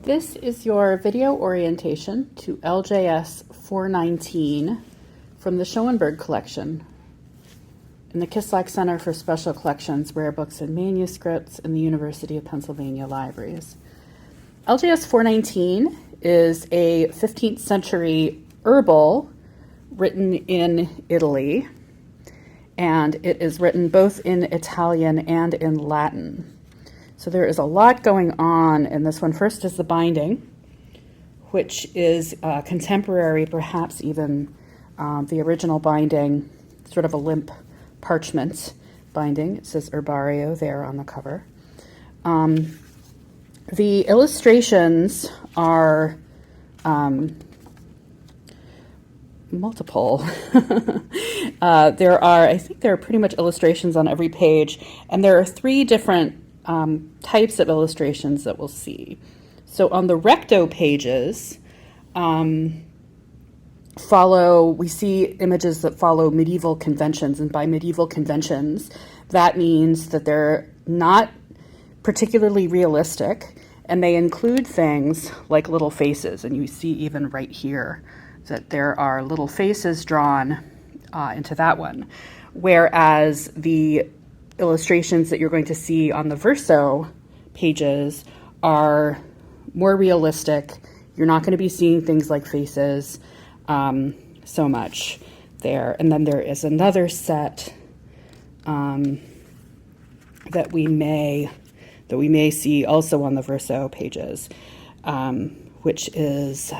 This is your video orientation to LJS 419 from the Schoenberg collection in the Kislak Center for Special Collections, Rare Books and Manuscripts in the University of Pennsylvania Libraries. LJS 419 is a 15th century herbal written in Italy, and it is written both in Italian and in Latin. So there is a lot going on in this one. First is the binding, which is contemporary, perhaps even the original binding, sort of a limp parchment binding. It says Herbario there on the cover. The illustrations are multiple. I think there are pretty much illustrations on every page, and there are three different types of illustrations that we'll see. So on the recto pages, we see images that follow medieval conventions, and by medieval conventions, that means that they're not particularly realistic, and they include things like little faces, and you see even right here that there are little faces drawn into that one, whereas the illustrations that you're going to see on the verso pages are more realistic. You're not going to be seeing things like faces so much there. And then there is another set that we may see also on the verso pages, which is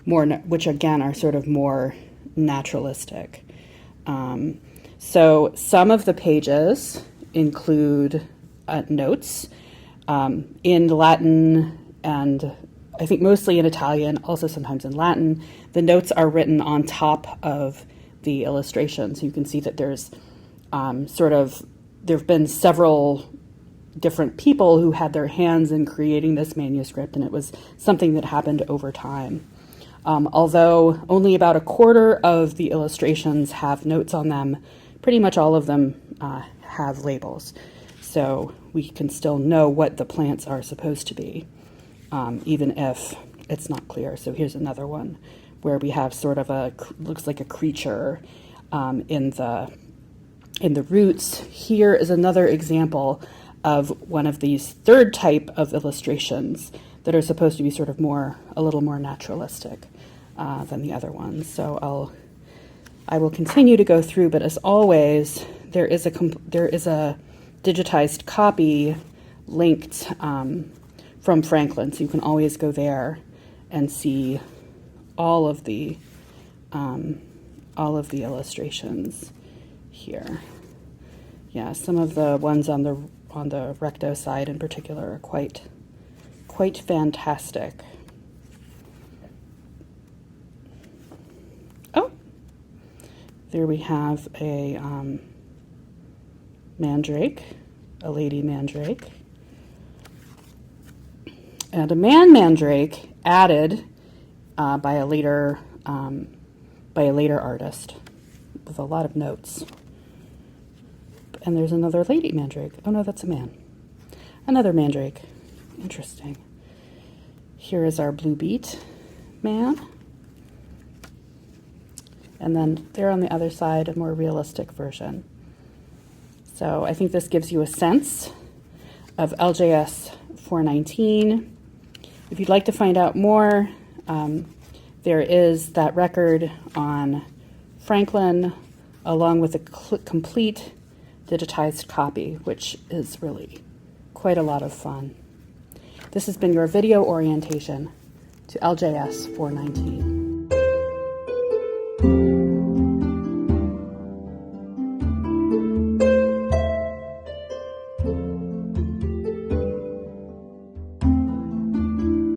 which again are sort of more naturalistic. So some of the pages include notes in Latin, and I think mostly in Italian, also sometimes in Latin. The notes are written on top of the illustrations. You can see that there's there have been several different people who had their hands in creating this manuscript, and it was something that happened over time. Although only about a quarter of the illustrations have notes on them, pretty much all of them have labels. So we can still know what the plants are supposed to be, even if it's not clear. So here's another one where we have sort of looks like a creature in the roots. Here is another example of one of these third type of illustrations that are supposed to be sort of a little more naturalistic than the other ones. So I will continue to go through, but as always, there is a digitized copy linked from Franklin, so you can always go there and see all of the illustrations here. Yeah, some of the ones on the recto side in particular are quite fantastic. Oh, there we have a mandrake, a lady mandrake, and a man mandrake added by a later artist with a lot of notes. And there's another lady mandrake. Oh no, that's a man. Another mandrake. Interesting. Here is our blue beet man. And then there on the other side, a more realistic version. So I think this gives you a sense of LJS 419. If you'd like to find out more, there is that record on Franklin, along with a complete digitized copy, which is really quite a lot of fun. This has been your video orientation to LJS 419.